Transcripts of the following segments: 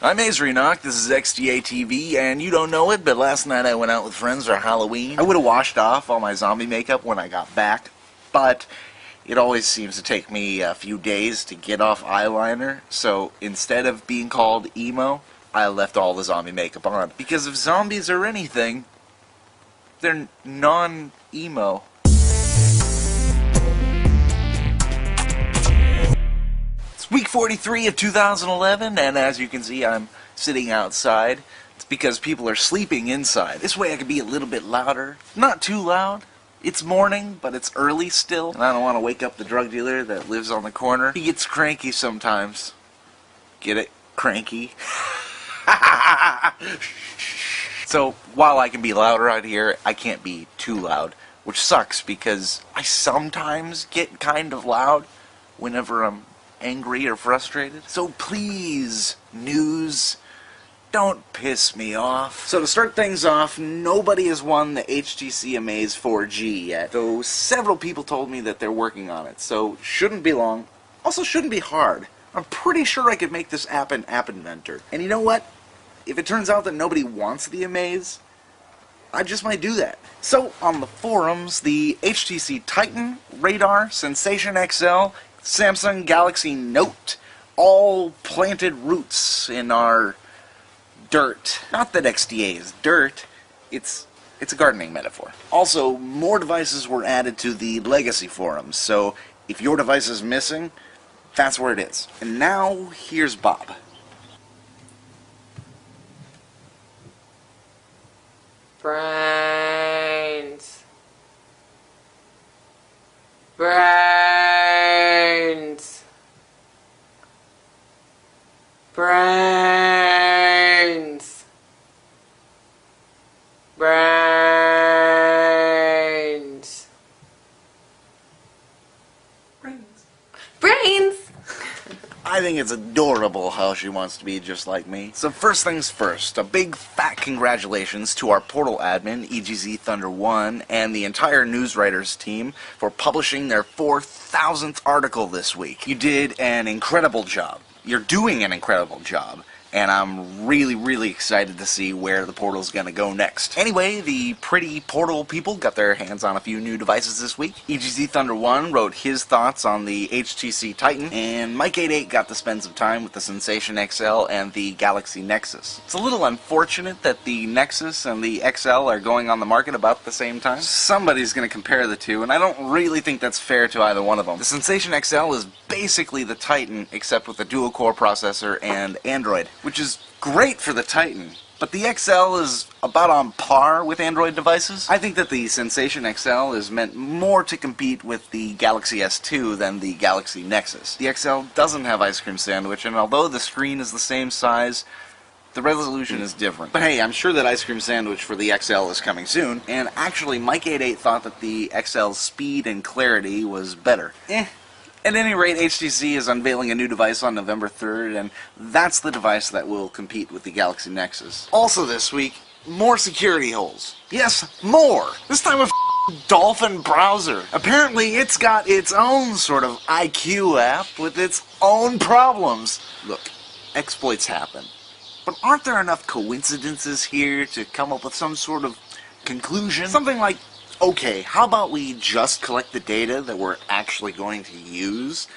I'm Azrenock, this is XDA TV, and you don't know it, but last night I went out with friends for Halloween. I would have washed off all my zombie makeup when I got back, but it always seems to take me a few days to get off eyeliner, so instead of being called emo, I left all the zombie makeup on. Because if zombies are anything, they're non-emo. It's week 43 of 2011, and as you can see, I'm sitting outside. It's because people are sleeping inside. This way I can be a little bit louder. Not too loud. It's morning, but it's early still, and I don't want to wake up the drug dealer that lives on the corner. He gets cranky sometimes. Get it? Cranky. So, while I can be louder out here, I can't be too loud, which sucks because I sometimes get kind of loud whenever I'm angry or frustrated. So please, news, don't piss me off. So to start things off, nobody has won the HTC Amaze 4G yet, though several people told me that they're working on it, so shouldn't be long. Also shouldn't be hard. I'm pretty sure I could make this app in App Inventor. And you know what? If it turns out that nobody wants the Amaze, I just might do that. So, on the forums, the HTC Titan, Radar, Sensation XL, Samsung Galaxy Note all planted roots in our dirt. Not that XDA is dirt, it's a gardening metaphor. Also, more devices were added to the Legacy forums, so if your device is missing, that's where it is. And now, here's Bob. Brains. Brains. Brains. Brains. Brains. Brains! I think it's adorable how she wants to be just like me. So first things first, a big fat congratulations to our portal admin, EGZ Thunder 1, and the entire Newswriters team for publishing their 4,000th article this week. You did an incredible job. You're doing an incredible job. And I'm really excited to see where the portal's gonna go next. Anyway, the pretty portal people got their hands on a few new devices this week. EGZ Thunder 1 wrote his thoughts on the HTC Titan, and Mike88 got to spend some time with the Sensation XL and the Galaxy Nexus. It's a little unfortunate that the Nexus and the XL are going on the market about the same time. Somebody's gonna compare the two, and I don't really think that's fair to either one of them. The Sensation XL is basically the Titan, except with a dual-core processor and Android, which is great for the Titan, but the XL is about on par with Android devices. I think that the Sensation XL is meant more to compete with the Galaxy S2 than the Galaxy Nexus. The XL doesn't have Ice Cream Sandwich, and although the screen is the same size, the resolution is different. But hey, I'm sure that Ice Cream Sandwich for the XL is coming soon, and actually Mike88 thought that the XL's speed and clarity was better. At any rate, HTC is unveiling a new device on November 3rd, and that's the device that will compete with the Galaxy Nexus. Also this week, more security holes. Yes, more! This time a Dolphin browser. Apparently it's got its own sort of IQ app with its own problems. Look, exploits happen. But aren't there enough coincidences here to come up with some sort of conclusion? Something like, okay, how about we just collect the data that we're actually going to use?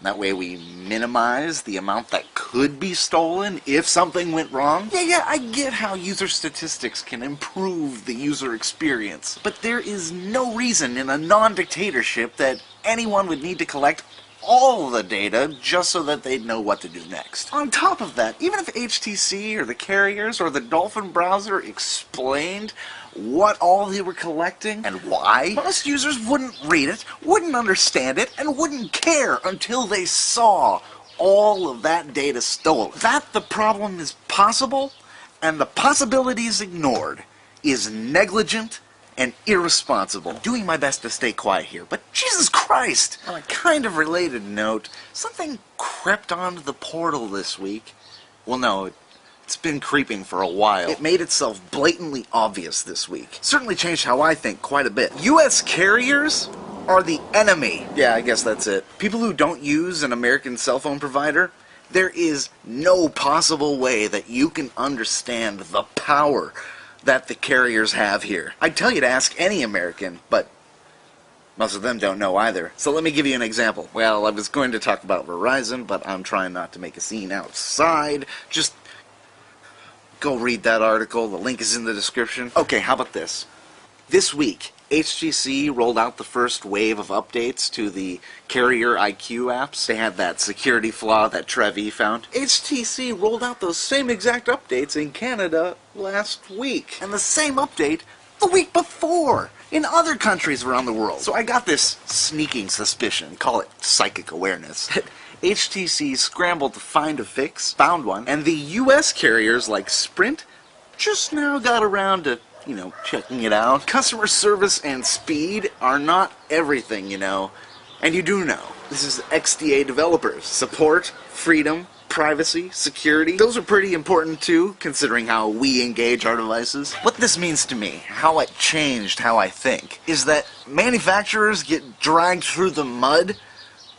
That way we minimize the amount that could be stolen if something went wrong. Yeah, I get how user statistics can improve the user experience. But there is no reason in a non-dictatorship that anyone would need to collect all the data just so that they'd know what to do next. On top of that, even if HTC or the carriers or the Dolphin browser explained what all they were collecting and why, most users wouldn't read it, wouldn't understand it, and wouldn't care until they saw all of that data stolen. That the problem is possible, and the possibilities ignored, is negligent and irresponsible. I'm doing my best to stay quiet here, but Jesus Christ! On a kind of related note, something crept onto the portal this week. Well, no, it's been creeping for a while. It made itself blatantly obvious this week. Certainly changed how I think quite a bit. US carriers are the enemy. Yeah, I guess that's it. People who don't use an American cell phone provider, There is no possible way that you can understand the power that the carriers have here. I'd tell you to ask any American, but most of them don't know either. So let me give you an example. Well, I was going to talk about Verizon, but I'm trying not to make a scene outside. Just go read that article. The link is in the description. Okay, how about this? This week, HTC rolled out the first wave of updates to the Carrier IQ apps. They had that security flaw that Trevi found. HTC rolled out those same exact updates in Canada last week. And the same update the week before in other countries around the world. So I got this sneaking suspicion, call it psychic awareness, that HTC scrambled to find a fix, found one, and the US carriers like Sprint just now got around to checking it out. Customer service and speed are not everything, and you do know. This is XDA developers. Support, freedom, privacy, security, those are pretty important too, considering how we engage our devices. What this means to me, how it changed how I think, is that manufacturers get dragged through the mud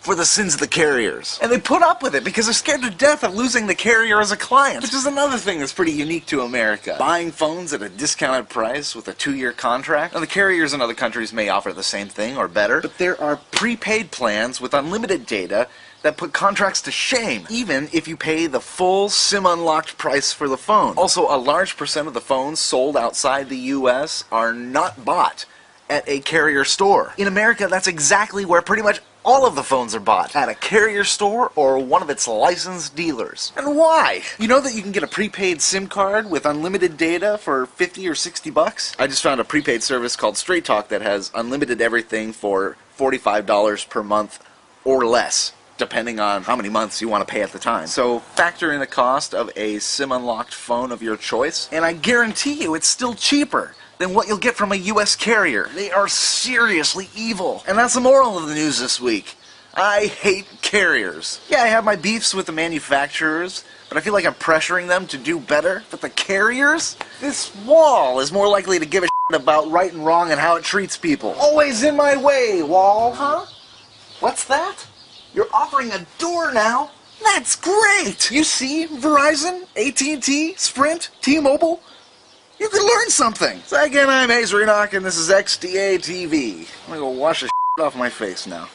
for the sins of the carriers. And they put up with it because they're scared to death of losing the carrier as a client, which is another thing that's pretty unique to America. Buying phones at a discounted price with a 2-year contract. Now, the carriers in other countries may offer the same thing or better, but there are prepaid plans with unlimited data that put contracts to shame, even if you pay the full SIM-unlocked price for the phone. Also, a large percent of the phones sold outside the US are not bought at a carrier store. In America, that's exactly where pretty much all of the phones are bought, at a carrier store or one of its licensed dealers. And why? You know that you can get a prepaid SIM card with unlimited data for 50 or 60 bucks? I just found a prepaid service called Straight Talk that has unlimited everything for $45 per month or less, depending on how many months you want to pay at the time. So factor in the cost of a SIM-unlocked phone of your choice, and I guarantee you it's still cheaper than what you'll get from a US carrier. They are seriously evil. And that's the moral of the news this week. I hate carriers. Yeah, I have my beefs with the manufacturers, but I feel like I'm pressuring them to do better. But the carriers? This wall is more likely to give a shit about right and wrong and how it treats people. Always in my way, wall. Huh? What's that? You're offering a door now? That's great! You see, Verizon, AT&T, Sprint, T-Mobile, you can learn something. So again, I'm Hazer Enoch, and this is XDA TV. I'm gonna go wash the shit off my face now.